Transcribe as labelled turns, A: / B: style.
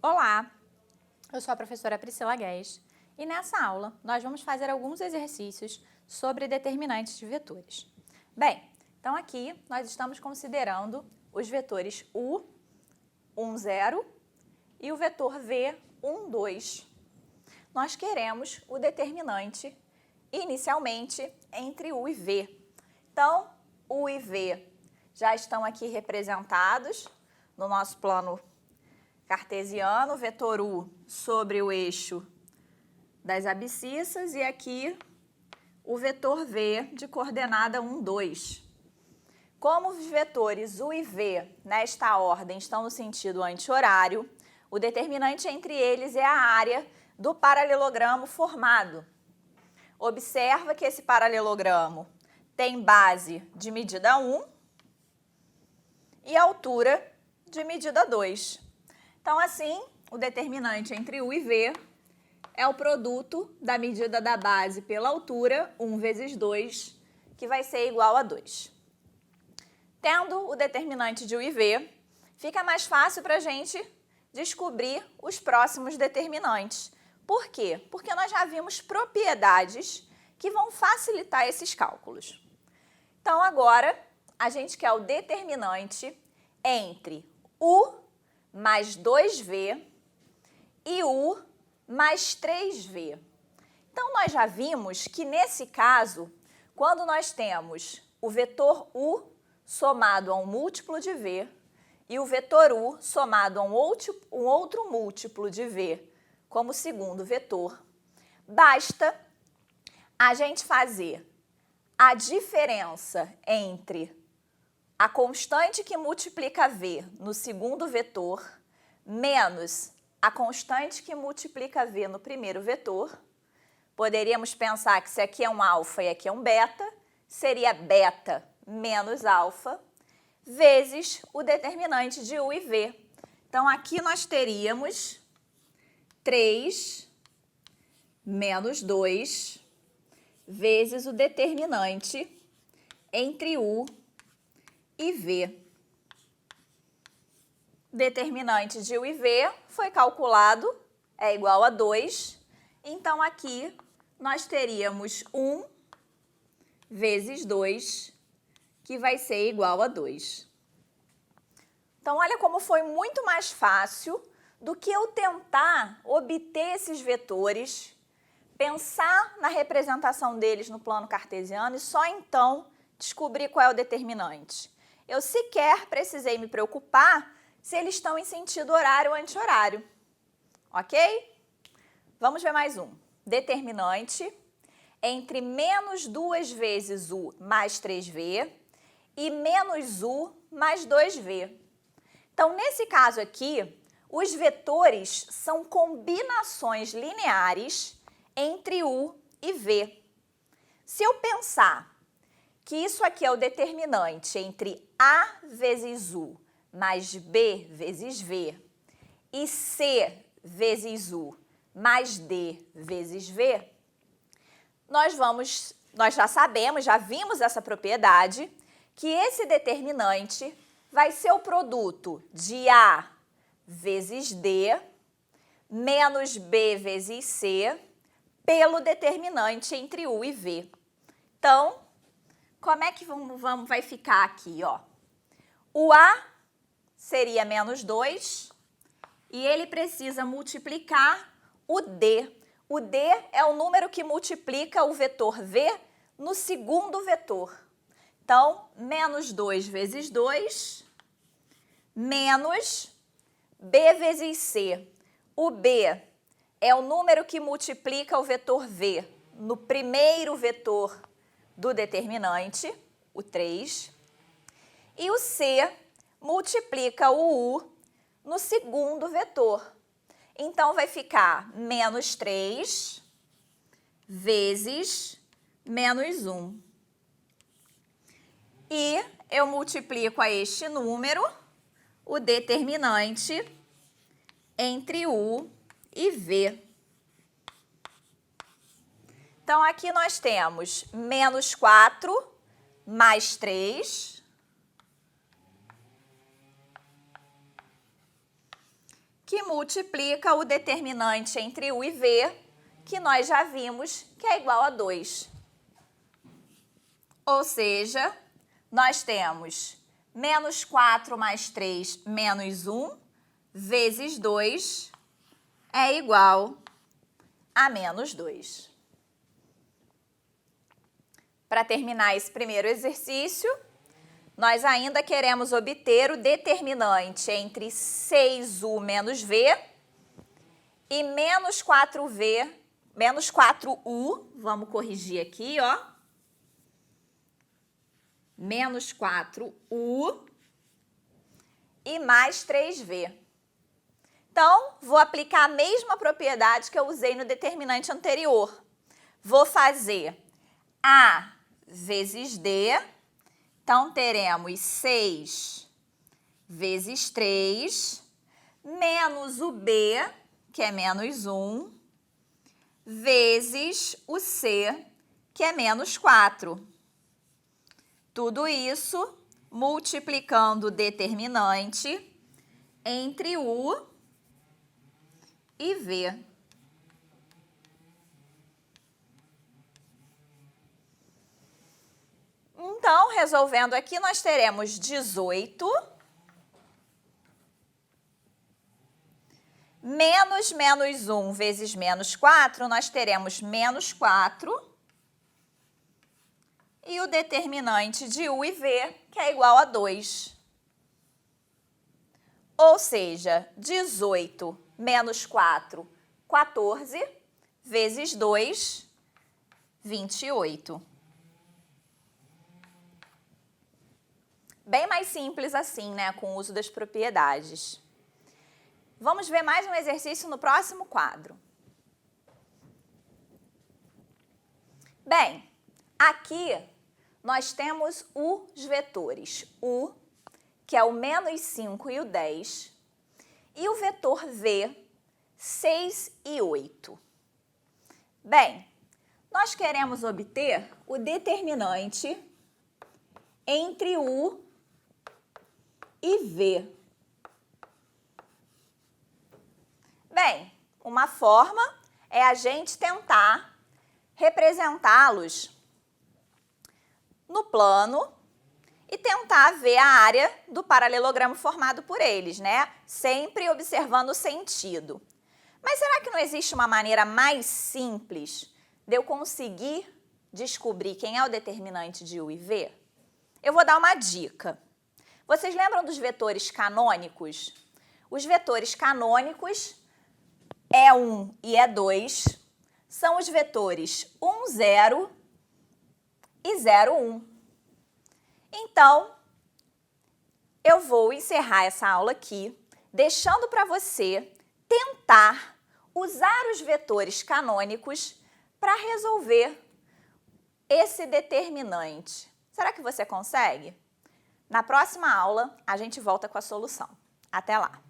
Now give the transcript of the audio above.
A: Olá, eu sou a professora Priscila Guedes e nessa aula nós vamos fazer alguns exercícios sobre determinantes de vetores. Bem, então aqui nós estamos considerando os vetores U, 1, 0 e o vetor V, 1, 2. Nós queremos o determinante inicialmente entre U e V. Então, U e V já estão aqui representados no nosso plano cartesiano, vetor U sobre o eixo das abscissas e aqui o vetor V de coordenada 1, 2. Como os vetores U e V nesta ordem estão no sentido anti-horário, o determinante entre eles é a área do paralelogramo formado. Observa que esse paralelogramo tem base de medida 1 e altura de medida 2. Então, assim, o determinante entre U e V é o produto da medida da base pela altura, 1 vezes 2, que vai ser igual a 2. Tendo o determinante de U e V, fica mais fácil para a gente descobrir os próximos determinantes. Por quê? Porque nós já vimos propriedades que vão facilitar esses cálculos. Então, agora, a gente quer o determinante entre U mais 2V e U mais 3V. Então, nós já vimos que, nesse caso, quando nós temos o vetor U somado a um múltiplo de V e o vetor U somado a um outro múltiplo de V como segundo vetor, basta a gente fazer a diferença entre a constante que multiplica V no segundo vetor menos a constante que multiplica V no primeiro vetor. Poderíamos pensar que se aqui é um alfa e aqui é um beta, seria beta menos alfa vezes o determinante de U e V. Então, aqui nós teríamos 3 menos 2 vezes o determinante entre U e V. Determinante de U e V foi calculado, é igual a 2. Então, aqui nós teríamos 1 vezes 2, que vai ser igual a 2. Então, olha como foi muito mais fácil do que eu tentar obter esses vetores, pensar na representação deles no plano cartesiano e só então descobrir qual é o determinante. Eu sequer precisei me preocupar se eles estão em sentido horário ou anti-horário. Ok? Vamos ver mais um. Determinante entre menos 2 vezes U mais 3V e menos U mais 2V. Então, nesse caso aqui, os vetores são combinações lineares entre U e V. Se eu pensar que isso aqui é o determinante entre A vezes U mais B vezes V e C vezes U mais D vezes V, nós já sabemos, já vimos essa propriedade, que esse determinante vai ser o produto de A vezes D menos B vezes C pelo determinante entre U e V. Então, como é que vai ficar aqui, ó? O A seria menos 2 e ele precisa multiplicar o D. O D é o número que multiplica o vetor V no segundo vetor. Então, menos 2 vezes 2 menos B vezes C. O B é o número que multiplica o vetor V no primeiro vetor do determinante, o 3, e o C multiplica o U no segundo vetor. Então, vai ficar menos 3 vezes menos 1. E eu multiplico a este número o determinante entre U e V. Então, aqui nós temos menos 4 mais 3, que que multiplica o determinante entre U e V, que nós já vimos que é igual a 2. Ou seja, nós temos menos 4 mais 3 menos 1 vezes 2 é igual a menos 2. Para terminar esse primeiro exercício, nós ainda queremos obter o determinante entre 6U menos V e menos 4V, menos 4U, vamos corrigir aqui, ó. Menos 4U e mais 3V. Então, vou aplicar a mesma propriedade que eu usei no determinante anterior. Vou fazer A vezes D. Então, teremos 6 vezes 3, menos o B, que é menos 1, vezes o C, que é menos 4. Tudo isso multiplicando o determinante entre U e V. Então, resolvendo aqui, nós teremos 18 menos menos 1 vezes menos 4, nós teremos menos 4. E o determinante de U e V, que é igual a 2. Ou seja, 18 menos 4, 14, vezes 2, 28. Bem mais simples assim, né, com o uso das propriedades. Vamos ver mais um exercício no próximo quadro. Bem, aqui nós temos os vetores U, que é o menos 5 e o 10, e o vetor V, 6 e 8. Bem, nós queremos obter o determinante entre U e V. Bem, uma forma é a gente tentar representá-los no plano e tentar ver a área do paralelogramo formado por eles, né? Sempre observando o sentido. Mas será que não existe uma maneira mais simples de eu conseguir descobrir quem é o determinante de U e V? Eu vou dar uma dica. Vocês lembram dos vetores canônicos? Os vetores canônicos E1 e E2 são os vetores 1, 0 e 0, 1. Então, eu vou encerrar essa aula aqui, deixando para você tentar usar os vetores canônicos para resolver esse determinante. Será que você consegue? Na próxima aula, a gente volta com a solução. Até lá!